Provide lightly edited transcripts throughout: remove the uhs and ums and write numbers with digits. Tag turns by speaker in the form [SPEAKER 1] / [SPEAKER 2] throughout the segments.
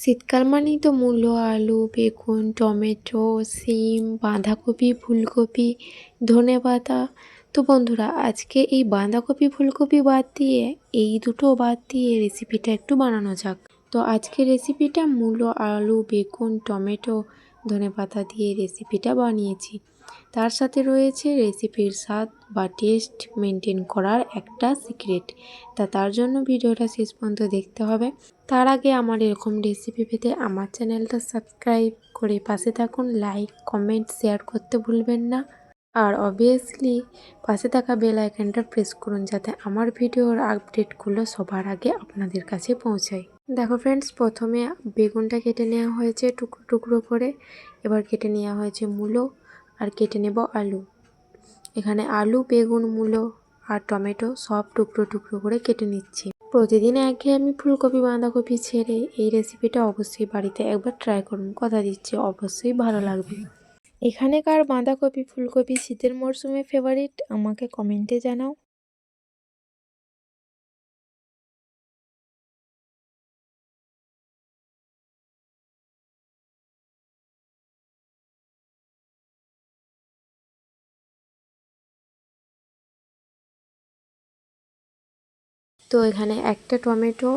[SPEAKER 1] শীতকাল মানেই তো মূলো, আলু, বেগুন, টমেটো, সিম, বাঁধাকপি, ফুলকপি, ধনেপাতা। তো বন্ধুরা, আজকে এই বাঁধাকপি ফুলকপি বাদ দিয়ে, এই দুটো বাদ দিয়ে রেসিপিটা একটু বানানো যাক। তো আজকের রেসিপিটা মূলো, আলু, বেগুন, টমেটো, ধনেপাতা দিয়ে রেসিপিটা বানিয়েছি। তার সাথে রয়েছে রেসিপির স্বাদ বা টেস্ট মেনটেন করার একটা সিক্রেট। তার জন্য ভিডিওটা শেষ পর্যন্ত দেখতে হবে। তার আগে আমার এরকম রেসিপি পেতে আমার চ্যানেলটা সাবস্ক্রাইব করে পাশে থাকুন। লাইক, কমেন্ট, শেয়ার করতে ভুলবেন না। আর অবভিয়াসলি পাশে থাকা বেল আইকনটা প্রেস করুন, যাতে আমার ভিডিওর আপডেটগুলো সবার আগে আপনাদের কাছে পৌঁছায়। দেখো ফ্রেন্ডস, প্রথমে বেগুনটা কেটে নেওয়া হয়েছে টুকরো টুকরো করে। এবার কেটে নেওয়া হয়েছে মূলো, আর কেটে নেব আলু। এখানে আলু, বেগুন, মূলো আর টমেটো সব টুকরো টুকরো করে কেটে নিচ্ছি। প্রতিদিন একঘেয়েমি ফুলকপি বাঁধাকপি ছেড়ে এই রেসিপিটা অবশ্যই বাড়িতে একবার ট্রাই করুন, কথা দিচ্ছি অবশ্যই ভালো লাগবে। এখানেকার বাঁধাকপি ফুলকপি শীতের মরশুমে ফেভারিট, আমাকে কমেন্টে জানাও। তো এখানে একটা টমেটো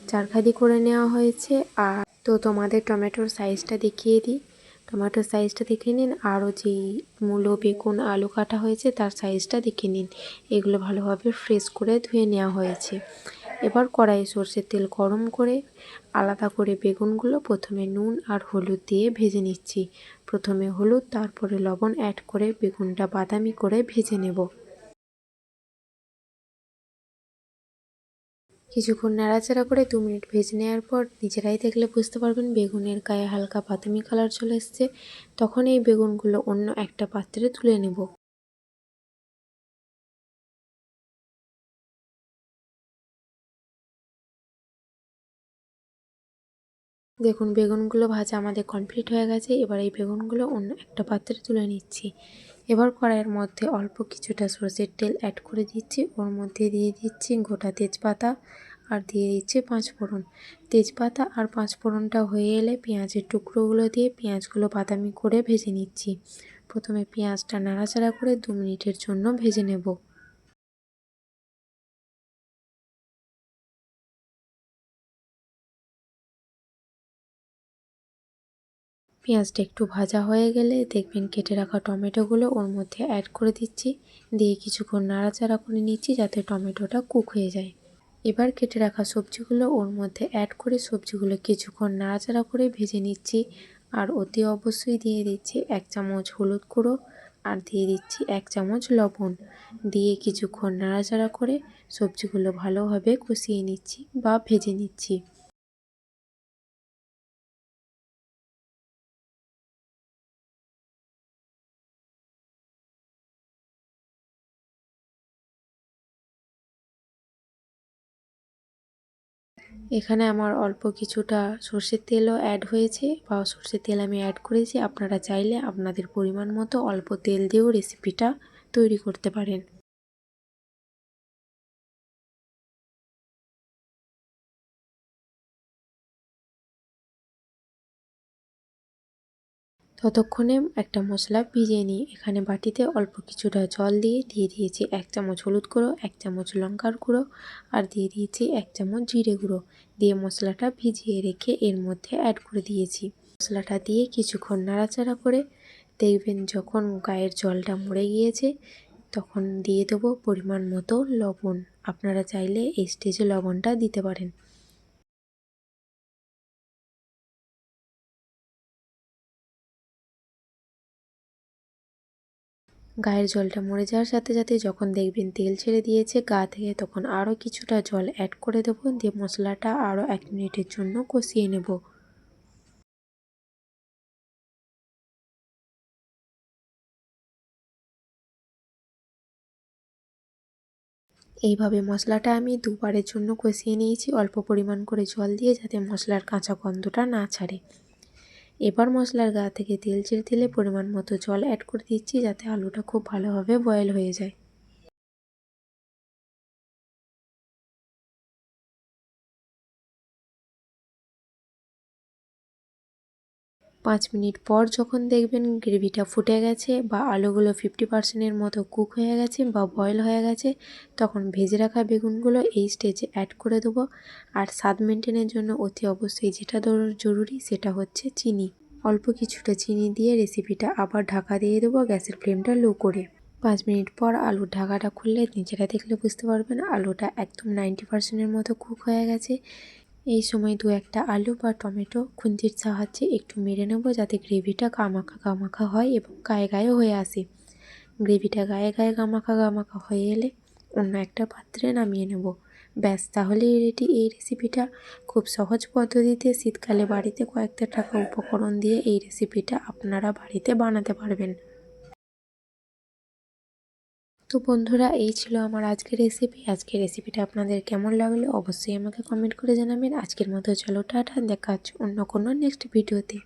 [SPEAKER 1] চারখাদি করে নেওয়া হয়েছে। আর তো তোমাদের টমেটোর সাইজটা দেখিয়ে দিই। টমেটোর সাইজটা দেখে নিন, আরও যেই মূলো, বেগুন, আলু কাটা হয়েছে তার সাইজটা দেখে নিন। এগুলো ভালোভাবে ফ্রেশ করে ধুয়ে নেওয়া হয়েছে। এবার কড়াইয়ে সর্ষের তেল গরম করে আলাদা করে বেগুনগুলো প্রথমে নুন আর হলুদ দিয়ে ভেজে নিচ্ছি। প্রথমে হলুদ, তারপরে লবণ অ্যাড করে বেগুনটা বাদামি করে ভেজে নেব। কিছুক্ষণ নাড়াচাড়া করে 2 মিনিট ভেজে নেওয়ার পর নিজেরাই দেখলে বুঝতে পারবেন বেগুনের গায়ে হালকা বাদামি কালার চলে এসছে। তখন এই বেগুনগুলো অন্য একটা পাত্রে তুলে নেব। দেখুন, বেগুনগুলো ভাজা আমাদের কমপ্লিট হয়ে গেছে। এবার এই বেগুনগুলো অন্য একটা পাত্রে তুলে নিচ্ছি। এবার কড়াইয়ের মধ্যে অল্প কিছুটা সরষের তেল অ্যাড করে দিচ্ছি। ওর মধ্যে দিয়ে দিচ্ছি গোটা তেজপাতা আর দিয়ে দিচ্ছি 5 ফোড়ন। তেজপাতা আর 5 ফোড়নটা হয়ে এলে পেঁয়াজের টুকরোগুলো দিয়ে পেঁয়াজগুলো বাদামি করে ভেজে নিচ্ছি। প্রথমে পেঁয়াজটা নাড়াচাড়া করে 2 মিনিটের জন্য ভেজে নেব। পেঁয়াজটা একটু ভাজা হয়ে গেলে দেখবেন কেটে রাখা টমেটোগুলো ওর মধ্যে অ্যাড করে দিচ্ছি। দিয়ে কিছুক্ষণ নাড়াচাড়া করে নিচ্ছি যাতে টমেটোটা কুক হয়ে যায়। এবার কেটে রাখা সবজিগুলো ওর মধ্যে অ্যাড করে সবজিগুলো কিছুক্ষণ নাড়াচাড়া করে ভেজে নিচ্ছি। আর অতি অবশ্যই দিয়ে দিচ্ছি 1 চামচ হলুদ গুঁড়ো আর দিয়ে দিচ্ছি 1 চামচ লবণ। দিয়ে কিছুক্ষণ নাড়াচাড়া করে সবজিগুলো ভালোভাবে কষিয়ে নিচ্ছি বা ভেজে নিচ্ছি। এখানে আমার অল্প কিছুটা সর্ষের তেলও অ্যাড হয়েছে বা সর্ষের তেল আমি অ্যাড করেছি। আপনারা চাইলে আপনাদের পরিমাণ মতো অল্প তেল দিয়েও রেসিপিটা তৈরি করতে পারেন। ততক্ষণে একটা মশলা ভিজিয়ে নিই। এখানে বাটিতে অল্প কিছুটা জল দিয়ে দিয়েছি 1 চামচ হলুদ গুঁড়ো, 1 চামচ লঙ্কার গুঁড়ো আর দিয়ে দিয়েছি 1 চামচ জিরে গুঁড়ো। দিয়ে মশলাটা ভিজিয়ে রেখে এর মধ্যে অ্যাড করে দিয়েছি। মশলাটা দিয়ে কিছুক্ষণ নাড়াচাড়া করে দেখবেন যখন গায়ের জলটা মরে গিয়েছে তখন দিয়ে দেবো পরিমাণ মতো লবণ। আপনারা চাইলে এই স্টেজে লবণটা দিতে পারেন। গায়ের জলটা মরে যাওয়ার সাথে সাথে যখন দেখবেন তেল ছেড়ে দিয়েছে গা থেকে, তখন আরও কিছুটা জল অ্যাড করে দেবো। দিয়ে মশলাটা আরও 1 মিনিটের জন্য কষিয়ে নেব। এইভাবে মশলাটা আমি দুবারের জন্য কষিয়ে নিয়েছি অল্প পরিমাণ করে জল দিয়ে, যাতে মশলার কাঁচা গন্ধটা না ছাড়ে। এবার মশলার গা থেকে তেল ছেড়ে দিলে পরিমাণ মতো জল অ্যাড করে দিচ্ছি, যাতে আলুটা খুব ভালোভাবে বয়েল হয়ে যায়। 5 মিনিট পর যখন দেখবেন গ্রেভিটা ফুটে গেছে বা আলুগুলো 50%-এর মতো কুক হয়ে গেছে বা বয়েল হয়ে গেছে, তখন ভেজে রাখা বেগুনগুলো এই স্টেজে অ্যাড করে দেবো। আর স্বাদ মেনটেনের জন্য অতি অবশ্যই যেটা জরুরি সেটা হচ্ছে চিনি। অল্প কিছুটা চিনি দিয়ে রেসিপিটা আবার ঢাকা দিয়ে দেবো গ্যাসের ফ্লেমটা লো করে। 5 মিনিট পর আলুর ঢাকাটা খুললে নিজেরা দেখলে বুঝতে পারবেন আলুটা একদম 90%-এর মতো কুক হয়ে গেছে। এই সময় দু একটা আলু বা টমেটো খুন্তির সাহায্যে একটু মেরে নেব, যাতে গ্রেভিটা গামাখা গামাখা হয় এবং গায়ে গায়ে হয়ে আসে। গ্রেভিটা গায়ে গায়ে গামাখা গামাখা হয়ে এলে অন্য একটা পাত্রে নামিয়ে নেব। ব্যাস, তাহলেই রেডি এই রেসিপিটা। খুব সহজ পদ্ধতিতে শীতকালে বাড়িতে কয়েকটা টাকা উপকরণ দিয়ে এই রেসিপিটা আপনারা বাড়িতে বানাতে পারবেন। তো বন্ধুরা, এই ছিল আমার আজকের রেসিপি। আজকের রেসিপিটা আপনাদের কেমন লাগলো অবশ্যই আমাকে কমেন্ট করে জানাবেন। আজকের মতো চলো টাটা, দেখা হচ্ছে অন্য কোনো নেক্সট ভিডিওতে।